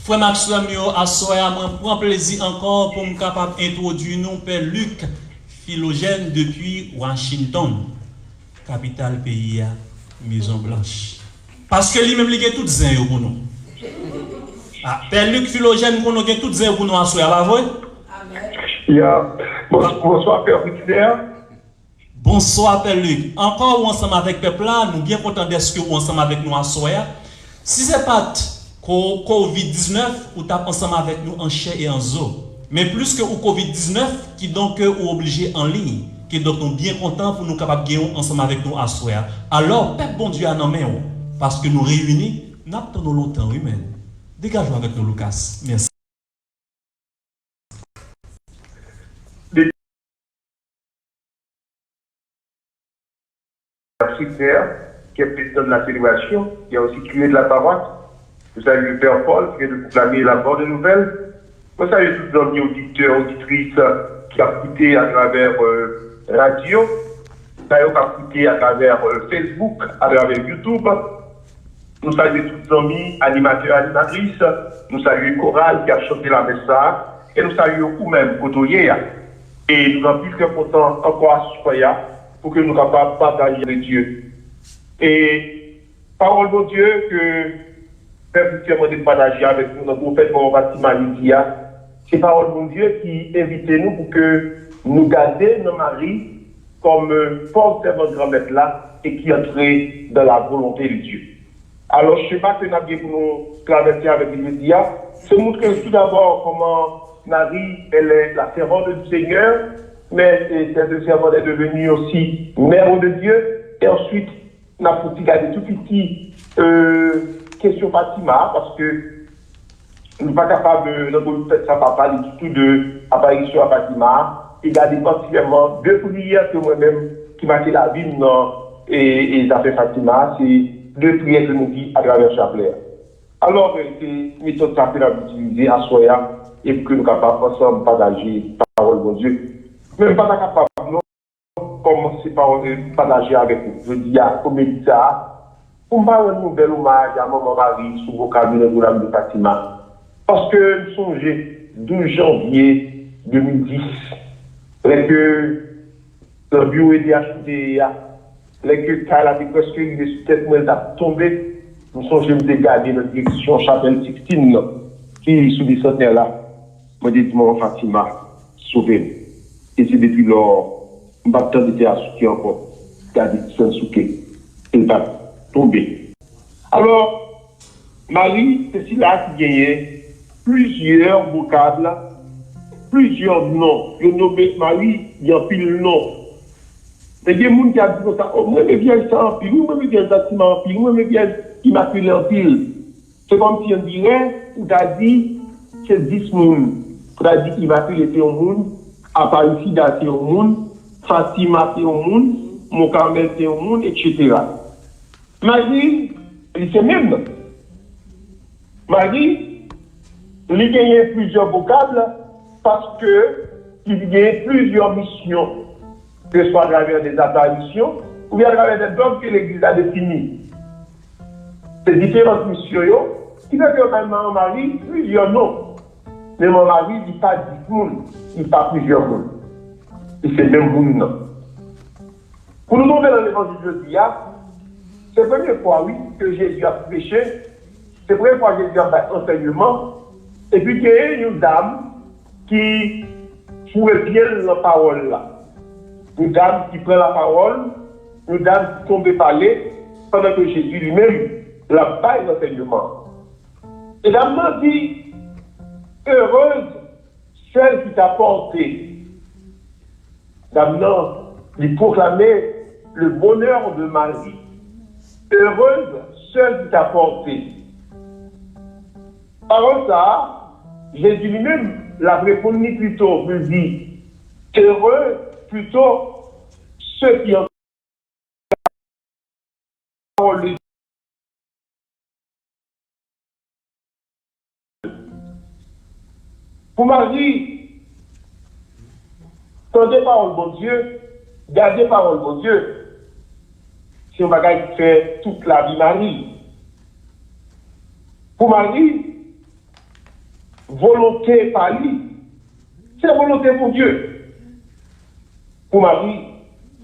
Frère Maxime, à soya, je prends plaisir encore pour me capable d'introduire nous Père Luc Philogène depuis Washington, capitale pays, Maison Blanche. Parce que lui-même, il a tout zin pour nous. Ah, Père Luc Philogène, nous avons tout zin pour nous à soya, pas vrai? Bonsoir, Père Richard. Bonsoir, Père Luc. Encore ensemble avec Peuple là, nous bien contents d'être ensemble avec nous à soya. Si ce n'est pas Covid-19, ou tape ensemble avec nous en chair et en os. Mais plus que au Covid-19, qui donc ou obligé en ligne, qui donc nous bien contents pour nous capables de gagner ensemble avec nous à soir. Alors, Père bon Dieu a nommé, parce que nous réunis, nous attendons longtemps, oui, mais dégageons avec nous, Lucas. Merci. Qui est président de la célébration, qui a aussi créé de la paroisse. Je salue le Père Paul, qui vient de proclamer la bonne nouvelle. Je salue tous les amis auditeurs, auditrices qui ont écouté à travers radio, qui ont écouté à travers Facebook, à travers YouTube. Nous saluons tous les amis animateurs, animatrices. Nous saluons Chorale qui a chanté la messe. Et nous saluons vous-même, Kotoye. Et nous sommes plus que contents encore à ce soir pour que nous soyons capables de partager avec Dieu. Et parole de Dieu que Père Christian m'a dit de partager avec nous, notre prophète Fatima Lydia, c'est parole de Dieu qui invite nous pour que nous gardions nos maris comme porte-servant de grand-maître là et qui entrent dans la volonté de Dieu. Alors, je ne sais pas que nous avons pour nous traverser avec Lydia, c'est montrer tout d'abord comment Marie, elle est la servante du Seigneur, mais cette servante est devenue aussi mère de Dieu, et ensuite, on a pu garder tout petit question Fatima, parce que nous ne sommes pas capables de ça pas parler du tout de l'apparition à Fatima, et garder particulièrement deux prières que moi-même qui m'a fait la vie et ça fait Fatima, c'est deux prières que nous disons à travers chapelet. Alors, c'est une méthode que nous avons utilisée à Soya, et pour que nous soyons capables ensemble partager la parole de Dieu. Même pas capable, non, commencer par partager avec vous. Je dis à comédie ça. On va rendre un nouvel hommage à Maman Marie sous vocabulaire de l'âme de Fatima. Parce que nous songez 12 janvier 2010, les que le bureau était acheté, les que Kyle avait presque eu tête moi a tombé, nous songez de garder notre direction chapelle Sixtine, qui est sous les centenaires là. Moi, je dis, Maman Fatima, sauvez-nous. Et c'est depuis lors, je ne vais pas attendre à souquer encore, garder sans souquer. Il va tomber. Alors, Marie, c'est là qui gagnait plusieurs vocables, plusieurs noms. Le nom de Marie, il y a pile de noms. Mais il y a des gens qui ont dit comme ça, oh, moi, je viens ça en pile, moi, je viens Fatima en pile, moi, je viens Immaculée en pile. C'est comme si on dirait, on a dit, c'est 10 personnes. On a dit Immaculée était au monde, Aparicida était au monde, Fatima était au monde, Mokamed était au monde, etc. Marie, c'est même. Marie, il y a plusieurs vocables parce qu'il y a plusieurs missions, que ce soit à travers des apparitions ou bien à travers des dogmes que l'Église a définis. Ces différentes missions qui fait que maintenant Marie, plusieurs noms. Mais mon mari, il n'y a pas 10 personnes, il n'y a pas plusieurs personnes. Et c'est même monde, non. Pour nous trouver dans l'évangile de Dieu, c'est la première fois, oui, que Jésus a prêché. C'est la première fois que Jésus a fait enseignement. Et puis, il y a une dame qui pourrait bien la parole là. Une dame qui prend la parole, une dame qui tombe parler, pendant que Jésus lui-même l'a pas l'enseignement. Et la dame dit, heureuse celle qui t'a porté. D'amenant, il proclamait le bonheur de Marie. Heureuse celle qui t'a porté. Par ça, Jésus lui-même l'a répondu plutôt, me dit, heureux plutôt ceux qui ont la parole de pour Marie, tendez parole bon Dieu, gardez parole bon Dieu. Si on va faire toute la vie Marie. Pour Marie, volonté par lui. C'est la volonté pour Dieu. Pour Marie,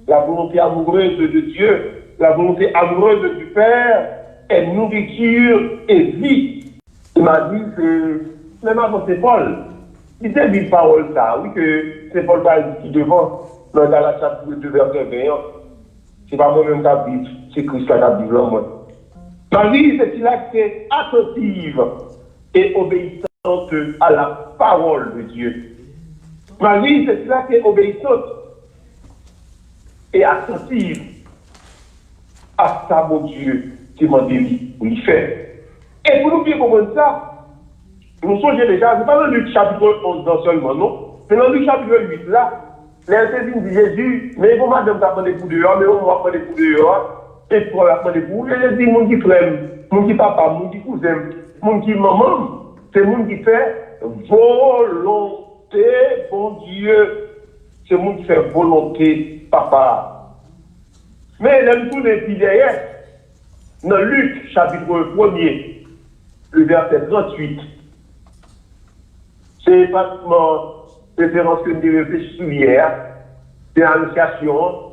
la volonté amoureuse de Dieu, la volonté amoureuse du Père est nourriture et vie. Il m'a dit que, même avant c'est Paul, il dit une parole ça, oui, que c'est Paul qui devant, dans la chapitre 2, verset 21. C'est pas moi-même qui habite, c'est Christ qui habite là, moi. Marie, c'est là qui est attentive et obéissante à la parole de Dieu. Marie, c'est là qui est obéissante et attentive à ça, mon Dieu, qui m'a dit, pour lui faire. Et pour nous bien comprendre ça, nous sommes déjà, c'est pas dans le chapitre 11 dans seulement, non, mais dans le chapitre 8 là, les saisines dit Jésus, mais vous madame t'as pris des coups dehors, mais on va prendre des coups dehors, et pour la prendre des coups, et dit, mon qui frère, mon qui papa, mon qui cousin, mon qui maman, c'est mon qui fait volonté, bon Dieu, c'est mon qui fait volonté, papa. Mais l'aime tous les filles derrière, dans Luc, chapitre 1er, le verset 38, c'est pratiquement référence que nous réfléchissons hier, c'est l'annonciation.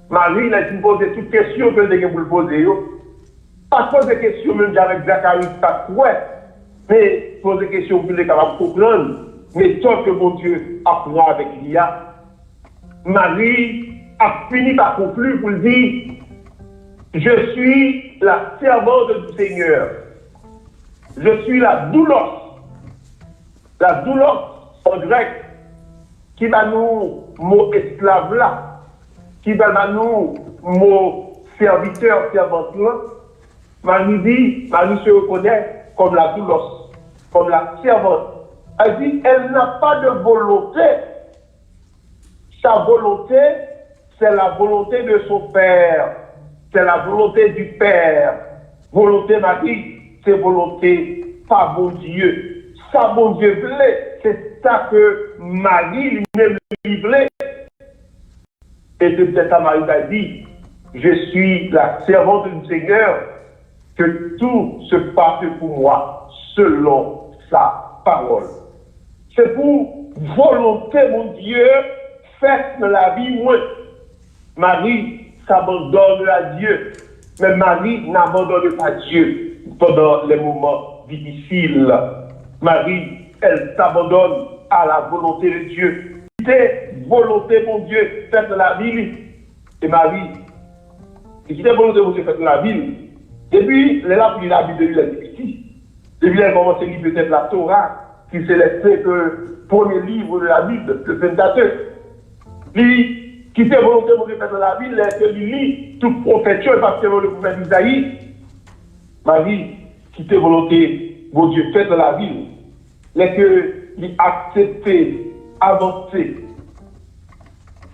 Marie, il a dit poser toutes les questions que vous avez poser. Pas poser des questions même avec Zacharie, pas quoi, mais poser des questions pour les capables de comprendre. Mais tant que mon Dieu apprend avec l'IA, Marie a fini par conclure pour dire je suis la servante du Seigneur. Je suis la doulos. La doulos en grec, qui va nous, mot esclave là, qui va nous, mot serviteur, servante là. Marie dit, Marie se reconnaît comme la doulos, comme la servante. Elle dit, elle n'a pas de volonté. Sa volonté, c'est la volonté de son Père. C'est la volonté du Père. Volonté, Marie, c'est volonté, pas bon Dieu. Ça, bon Dieu voulait. C'est ça que Marie lui-même lui voulait. Et c'est peut-être ça Marie a dit, je suis la servante du Seigneur, que tout se passe pour moi selon sa parole. C'est pour volonté, mon Dieu, faite dans la vie, moi. Marie s'abandonne à Dieu. Mais Marie n'abandonne pas Dieu pendant les moments difficiles. Marie, elle s'abandonne à la volonté de Dieu. C'est volonté, mon Dieu, faite dans la ville. Et Marie, et qui est volonté, mon Dieu, faite dans la ville. Et puis, elle a pris la Bible de lui, elle est petit. Et puis, elle a commencé à lire peut-être la Torah, qui c'est le premier livre de la Bible, le Pentateuque. Lui, qui fait volonté de faire dans la ville, il lit toute prophétie, parce que le prophète Isaïe, Marie, qui fait volonté, mon Dieu, fait dans la ville, est que il accepter, avancer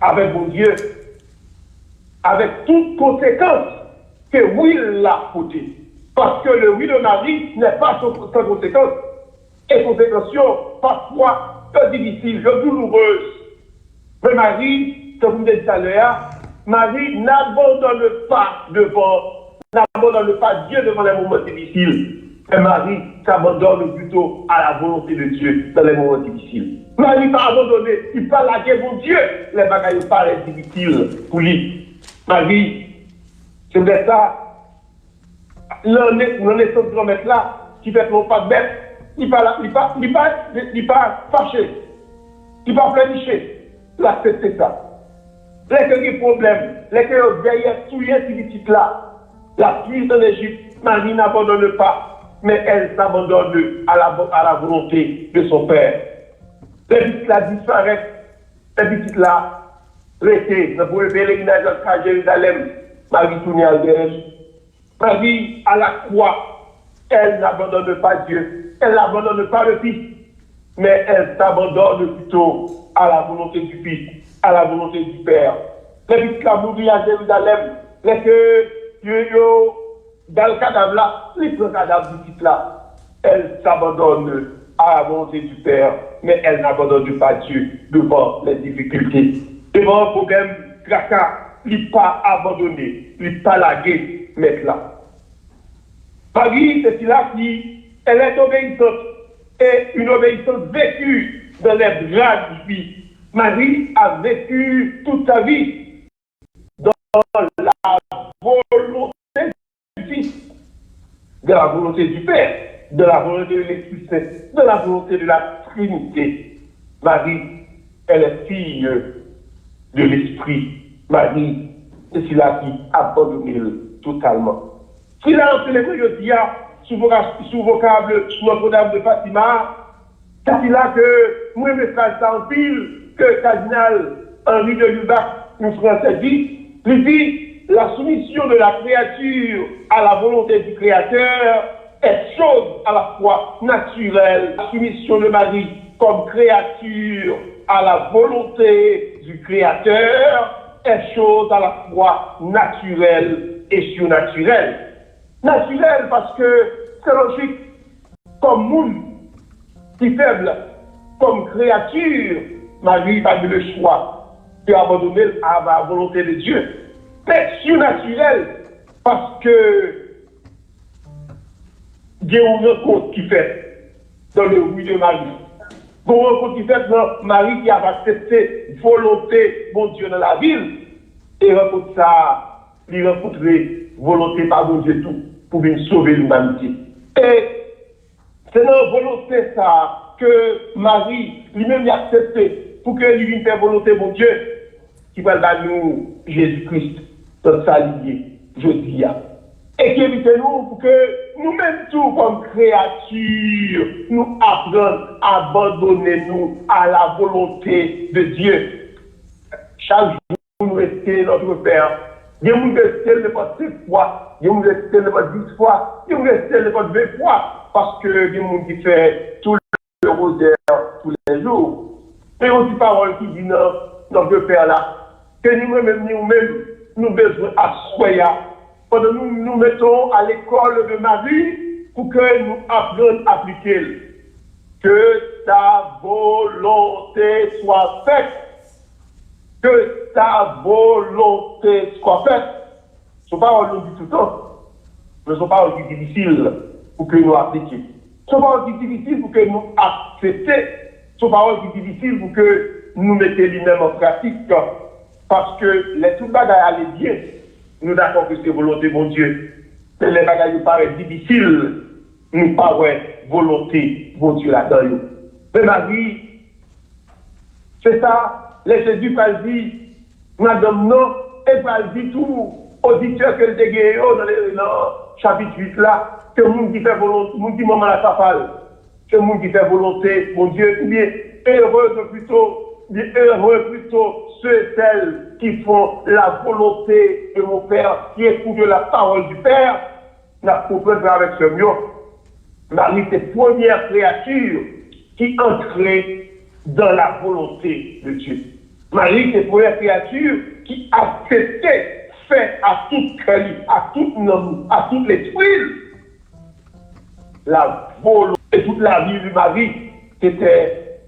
avec mon Dieu, avec toute conséquence que oui l'a côté. Parce que le oui de Marie n'est pas sans conséquence. Et conséquences parfois peu difficiles, peu douloureuses. Mais Marie, comme vous l'avez dit tout à l'heure, Marie n'abandonne pas Dieu devant les moments difficiles. Mais Marie s'abandonne plutôt à la volonté de Dieu dans les moments difficiles. Marie n'a pas abandonné, il pas laguer mon Dieu, les bagailles pas les difficiles pour lui. Marie, c'est peut-être ça, l'en kilomètres là, qui fait non pas bête, il pas fâché, il pas pleurniché. Là, c'est ça. Les que des problèmes, les que derrière tout les petits là, la fuite en Égypte, Marie n'abandonne pas, mais elle s'abandonne à la volonté de son Père. Les petites là disparaissent, les petites là restent, dans le pèlerinage à Jérusalem, Marie tourne à l'Église. Marie, à la croix, elle n'abandonne pas Dieu, elle n'abandonne pas le Fils, mais elle s'abandonne plutôt à la volonté du Fils, à la volonté du Père. Les petites là mourent à Jérusalem, les que dans le cadavre là, les cadavre du Fils là, elle s'abandonne à la volonté du Père, mais elle n'abandonne pas Dieu devant les difficultés. Devant un problème, Graka, il n'est pas abandonné, il n'est pas lagué, mais là. Marie, c'est là qui, elle est obéissante, et une obéissance vécue dans les bras du Fils. Marie a vécu toute sa vie dans la volonté du Fils, de la volonté du Père, de la volonté de l'Esprit Saint, de la volonté de la Trinité. Marie, elle est fille de l'Esprit. Marie, c'est celui-là qui abandonne totalement. Si là, on célèbre aujourd'hui, sous vocable Notre-Dame de Fatima, c'est là que moi, je message ça en pile, que le cardinal Henri de Lubac, un Français, dit, il dit, la soumission de la créature à la volonté du Créateur est chose à la fois naturelle. La soumission de Marie comme créature à la volonté du Créateur est chose à la fois naturelle et surnaturelle. Naturelle parce que c'est logique, comme monde qui est faible, comme créature, Marie n'a pas eu le choix de abandonner à la volonté de Dieu. Mais surnaturel parce que Dieu a une rencontre qui fait dans le oui de Marie. Une rencontre qui fait dans Marie qui a accepté volonté bon Dieu dans la ville. Et rencontre ça, il rencontrer volonté par bon Dieu tout pour venir sauver l'humanité. Et c'est dans la volonté ça que Marie lui-même a accepté pour que lui vienne faire volonté bon Dieu qui va dans nous Jésus-Christ dans sa lignée, je dis. Et qui évite nous pour que nous-mêmes tout comme créatures, nous apprenions à abandonner nous à la volonté de Dieu. Chaque jour, nous restons notre Père. Dieu nous reste n'importe 6 fois, Dieu nous reste n'importe 10 fois, Dieu nous reste n'importe 20 fois, parce que Dieu nous qui fait tout le rosaire tous les jours. Et aussi parole qui dit non, notre Père là, que nous-mêmes, nous besoin à soya. Pendant nous nous mettons à l'école de Marie pour que nous apprenions à appliquer. Que ta volonté soit faite. Que ta volonté soit faite. Ce ne sont pas paroles qui tout le temps, mais ce sont paroles qui sont difficiles pour que nous appliquions. Ce sont paroles qui sont difficiles pour que nous acceptions. Ce sont paroles qui sont difficiles pour que nous mettions les-mêmes en pratique. Parce que les tout bagages allaient bien. Nous d'accord que c'est volonté de mon Dieu. Mais les bagages nous paraissent difficiles. Nous pas volonté de mon Dieu là-dedans. Mais Marie, c'est ça. Les Jésus va dire, Madame non, et va dire tout, auditeur que le dégagé dans le chapitre 8 là, que le monde qui fait volonté, le monde qui maman la papale, que le monde qui fait volonté, mon Dieu, ou bien heureux plutôt ceux et celles qui font la volonté de mon Père, qui écoutent la parole du Père, n'a pas avec ce mieux. Marie était première créature qui entrait dans la volonté de Dieu. Marie était première créature qui acceptait, fait à toute créature, à tout homme, à tout l'esprit, la volonté, toute la vie de Marie, c'était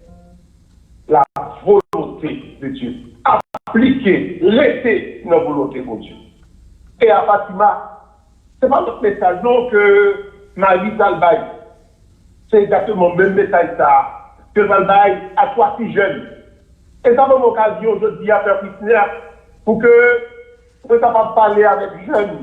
la volonté de Dieu. Appliquer, laisser nos volontés pour Dieu. Et à Fatima, ce n'est pas notre message non que Marie Salbaï. C'est exactement le même message ça, que Salbaï à toi si jeune. Et ça donne l'occasion aujourd'hui à faire Christner pour que nous puissions parler avec jeunes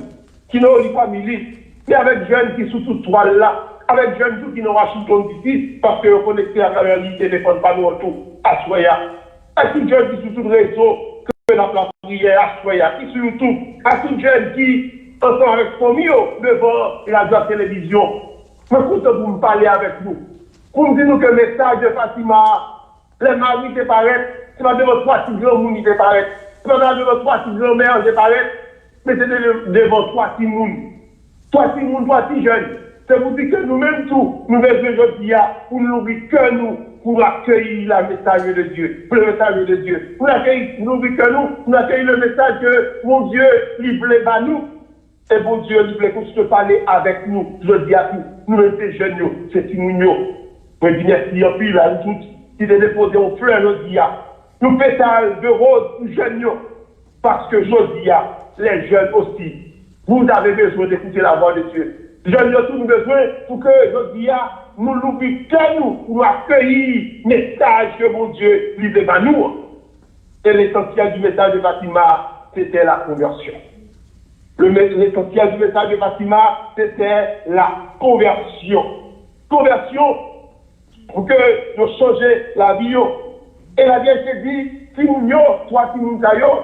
qui n'ont pas famille, mais avec jeunes qui sont sous toile là, avec jeunes qui n'ont pas Washington DC, parce que vous connectez à travers le téléphone, pas nous tout, à Soya. À tous les jeunes qui sont sur le réseau, que la prière à Soya, qui sur YouTube, à tous les jeunes qui sont avec Fomio devant la télévision. Je suis content pour me parler avec vous. Pour me dire que le message de Fatima, les maris séparés, c'est pas de votre trois petits grands monde qui séparés, c'est pas de votre trois petits grands mères séparés, mais c'est devant trois petits monde. Trois petits monde, trois petits jeunes. C'est pour dire que nous-mêmes tous, nous devons aujourd'hui pour nourrir que nous, pour accueillir le message de Dieu, pour le message de Dieu. Pour accueillir, nourrir que nous, pour accueillir le message que mon Dieu livre à nous. Et bon Dieu, il voulait qu'on se parler avec nous. Je dis à tous, nous sommes jeunes, c'est nous. Je dis merci à puis là, nous tous, qui est déposé en fleurs, je dis à nous pétales de rose pour jeunes, parce que je dis à les jeunes aussi, vous avez besoin d'écouter la voix de Dieu. Jeunes, nous avons besoin pour que je dis à nous l'oublions, nous accueillir le message que mon Dieu livre à nous. Et l'essentiel du message de Fatima, c'était la conversion. L'essentiel du message de Fatima, c'était la conversion. Conversion pour que nous changions la vie. Et la Vierge se dit, si nous toi si nous caillons,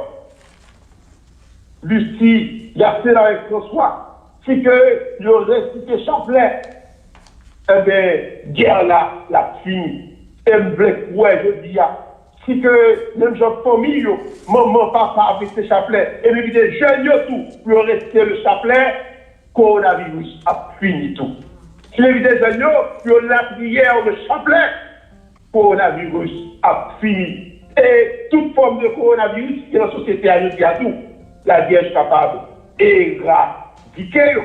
Lucie, Yacine avec François, si que nous récitons chapelet, eh bien, guerre là, la fini. Et me voulais ouais, je dis, si que même gens famille, maman, papa avec ces chapelets, et puis des jeunes tout, pour rester le chapelet, coronavirus a fini tout. Si les des jeunes, pour la prière, le chapelet, coronavirus a fini. Et toute forme de coronavirus, qui est dans la société à nous tout, la Vierge capable éradiquer.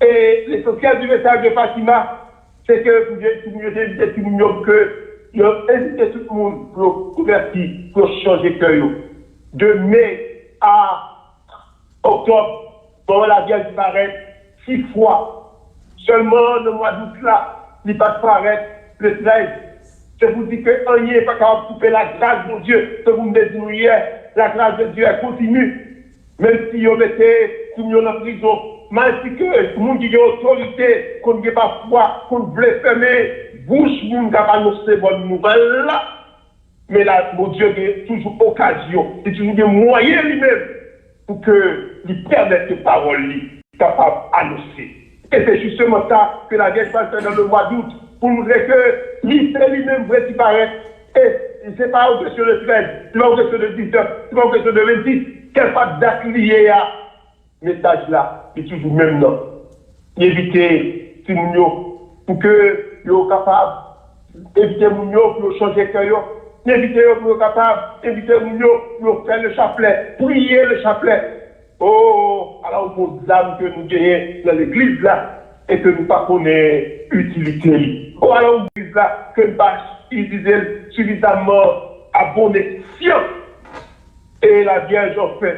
Et l'essentiel du message de Fatima, c'est que vous évitez tout le monde que vous invitez tout le monde pour convertir, pour changer de cœur. De mai à octobre, quand la Vierge paraît 6 fois, seulement le mois d'août là, il pas paraître le 13. Je vous dis que rien n'est pas capable de couper la grâce de Dieu. Que vous me dites hier, la grâce de Dieu elle continue. Même si vous mettez tout le monde en prison, même si que tout le monde qui a autorité, qu'on n'a pas foi, qu'on veut fermer, bouche, nous n'avons pas annoncé bonne nouvelle là. Mais là, mon Dieu a toujours occasion, c'est toujours des moyens lui-même pour que lui permette de parole lui capable d'annoncer. Et c'est justement ça que la Vierge va faire dans le mois d'août, pour nous dire que lui-même vrai qui paraît, et c'est pas une question de 13, c'est pas une question de 19, c'est pas une question de 26, quelle pas date liée à message là, c'est toujours même non. Éviter Timounio pour que vous capable, éviter Mounio pour changer cœur, éviter pour capable, éviter Mounio pour faire le chapelet, prier le chapelet. Oh, alors pour les âmes que nous gagnons dans l'église là, et que nous pas connaissons utilité. Oh, alors l'église là, que nous pas utiliser suffisamment à bon escient. Et la Vierge en fait,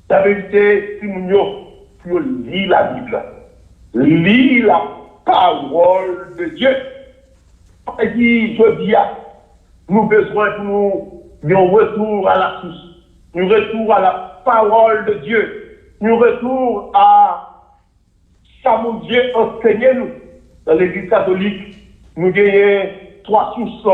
la vérité, si nous lire la Bible, lire la parole de Dieu. Et dit, je dis, nous avons besoin que nous retour à la source, nous retour à la parole de Dieu, nous retour à ça, mon Dieu, enseignez-nous. Dans l'Église catholique, nous avons 3 sources.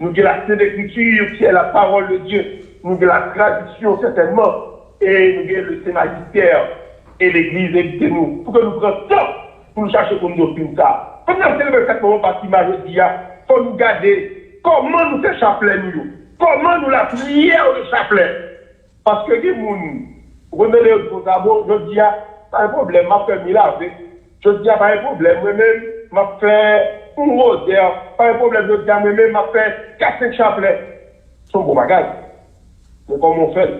Nous avons la Sainte Écriture, qui est la parole de Dieu. Nous avons la tradition, certainement. Et nous avons le Saint-Magistère et l'Église, évitez-nous. Pour que nous prenions temps pour nous chercher comme nous opinions ça. Comme nous avons fait moment bâtiment, je dis, il faut nous garder comment nous faisons chapelet, nous. Comment nous la prière de chapelet. Parce que les gens, remettez au d'abord, je dis, pas un problème, m'a fait milaver. Je dis, pas un problème, moi-même, m'a fait un rosaire, pas un problème, je dis, moi-même, m'a fait 4-5 chapelets. C'est un bon bagage. Mais comment on fait?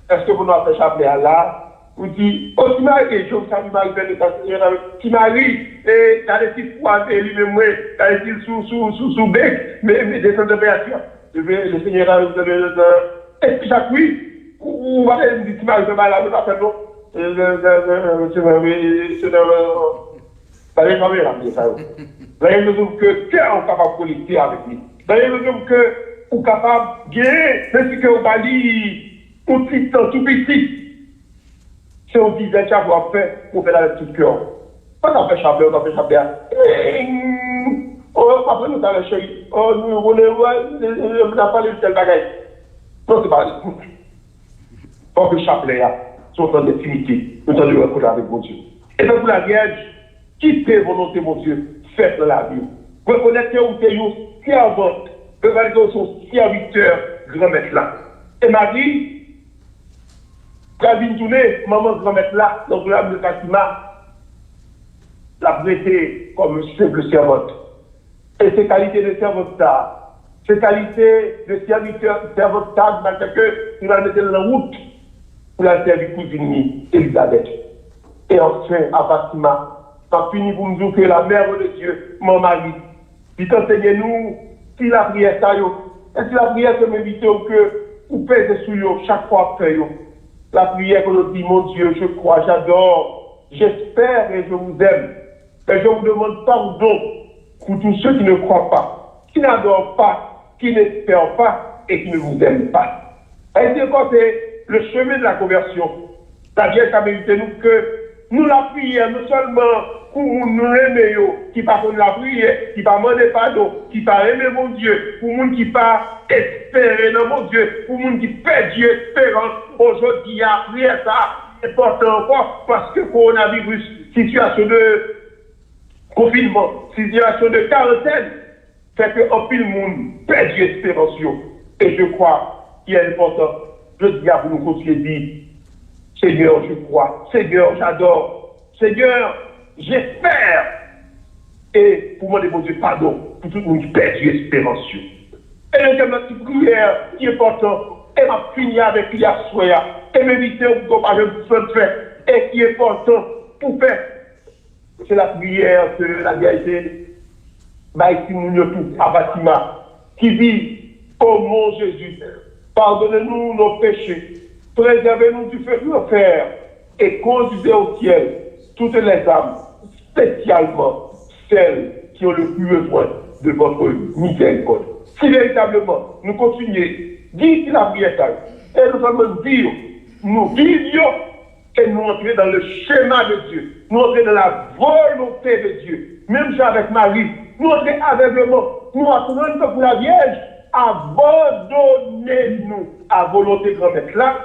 Est-ce que vous nous avez fait chapelet à là? Vous dites, oh, tu m'as arrêté, je vous avais qui m'arrive, et t'as des petites fois, et lui-même, t'as des petites sous bec, mais des centres d'opération. Le Seigneur a vous donné est-ce que chaque oui? Ou va me dire, tu m'as arrêté là, mais pas fait non. D'ailleurs, quand même, ça. D'ailleurs, nous avons que cœur est capable de collecter avec lui. D'ailleurs, nous avons que est capable de gagner, même si que va lire un petit temps, tout petit. Si on dit, ben, tu vas faire, on fait avec tout le cœur. Pas d'en faire chapelet, on fait chapelet. Oh, après, nous avons chéri. Oh, nous, on n'a pas les tel bagaille. Non, c'est pas. Faut que le chapelet, sont en définitive. Nous allons rencontrer avec mon Dieu. Et donc, pour la Vierge, quittez volonté, mon Dieu, faites la vie. Reconnaissez où c'est une servante, reconnaissez son serviteur, grand-mère là. Et Marie, quand une journée, maman grand-mère là, dans le Fatima, l'a prêté comme simple servante. Et ces qualités de servante, ces qualités de serviteur, servante, malgré que nous la mettons dans la route pour la servir cousine Elisabeth. Et enfin, à Fatima, ça finit pour nous dire que la mère de Dieu, mon mari, dit enseignez-nous si la prière ça yo. Et si la prière que m'invite que vous pèsez sur yo chaque fois que yo. La prière que nous dit, mon Dieu, je crois, j'adore, j'espère et je vous aime. Et je vous demande pardon pour tous ceux qui ne croient pas, qui n'adorent pas, qui n'espèrent pas et qui ne vous aiment pas. Et c'est quoi, c'est le chemin de la conversion. La Vierge a mérité nous que nous la prière, non seulement pour nous aimer, qui pas la prière, qui pas demander pardon, qui pas aimer mon Dieu, pour nous qui pas espérer dans mon Dieu, pour nous qui perd Dieu espérance, aujourd'hui, à prière ça, c'est important encore, parce que coronavirus, situation de confinement, situation de quarantaine, fait que en pile monde perd Dieu espérance. Et je crois qu'il est important, je dis à vous nous continuer de dire, Seigneur, je crois, Seigneur, j'adore, Seigneur, j'espère. Et pour moi, mon Dieu, pardon, pour tout le monde qui perd Dieu espérance. Et le thème de petite prière qui est important, et m'a fini avec l'Yassoya, et m'éviter au compagnon de faire, et qui est important pour faire. C'est la prière que la vérité, Maïti Mouniotou, à Fatima, qui dit, ô mon Jésus, pardonnez-nous nos péchés, préservez-nous du feu de l'enfer, et conduisez au ciel toutes les âmes, spécialement celles qui ont le plus besoin de votre miséricorde. Si véritablement nous continuons, dire la prière, et nous allons dire, nous vivions et nous entrer dans le schéma de Dieu, nous entrer dans la volonté de Dieu. Même si avec Marie, nous entrer aveuglement, nous attendons pour la Vierge, abandonnez-nous à volonté grand-mère là.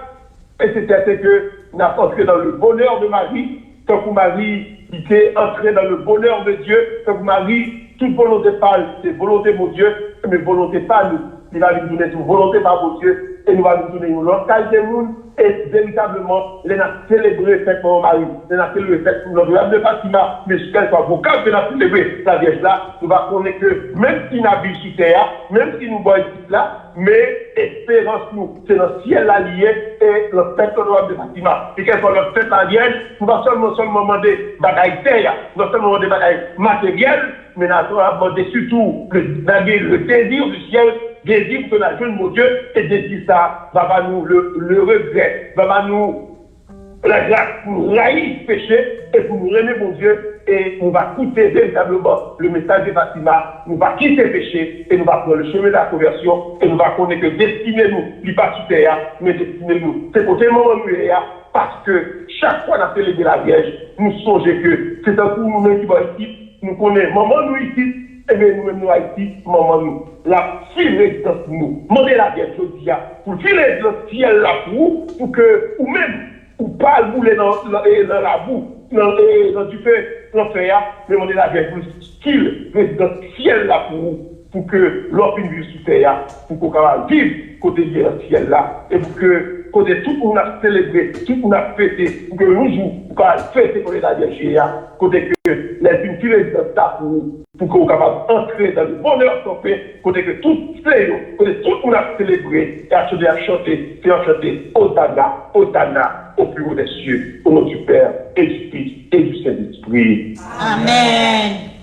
Et c'est certain que nous avons entré dans le bonheur de Marie, tant que Marie était entrée dans le bonheur de Dieu, tant que Marie, toute volonté parle, c'est volonté mon Dieu, mais volonté pas nous. Il va nous donner une volonté par mon Dieu, et nous va nous donner une locale de monde, et véritablement, les a célébré fait pour Marie, les a célébré fait pour notre âme de Fatima, mais ce qu'elle soit vocable, les a célébré la Vierge là, nous va connaître que même si nous habitons sur terre, même si nous boivons ici là, mais espérance nous, c'est le ciel allié et le fait de l'âme de Fatima. Et qu'elle soit le fait la Vierge, nous va seulement demander bagaille terre, nous va seulement demander bagaille matérielle, mais nous allons demander surtout le désir du ciel, désir que la jeune mon Dieu, et désir ça, va nous le regret, va nous la grâce pour raïr le péché et pour nous aimer mon Dieu, et on va écouter véritablement le message de Fatima, nous va quitter le péché et nous va prendre le chemin de la conversion et nous va connaître que destinez-nous, n'est pas sur terre, mais destinez-nous. C'est pour tellement nous parce que chaque fois qu'on a célébré la Vierge, nous songeons que c'est un coup nous-mêmes qui va ici, nous connaissons maman nous ici, et bien nous-mêmes nous Haïti, maman nous. La fille résidence pour nous. Demandez la Vierge aujourd'hui pour filer dans le ciel là pour que, ou même, ou pas le bouler dans la boue, dans du feu, dans le feu, mais demandez la Vierge pour qu'il réside dans le ciel là pour que l'homme vive sous terre, pour qu'on puisse vivre côté de le ciel là, et pour que côté tout on a célébré, tout on a fêté, pour que nous jouons, pour qu'on fêter côté de la Vierge, côté que les une fille résidence là pour qu'on soit capable d'entrer dans le bonheur complet, côté que tout côté tout on a célébré, et à chanter, faire chanter Hosanna, Hosanna, au plus haut des cieux, au nom du Père, et du Fils, et du Saint-Esprit. Amen.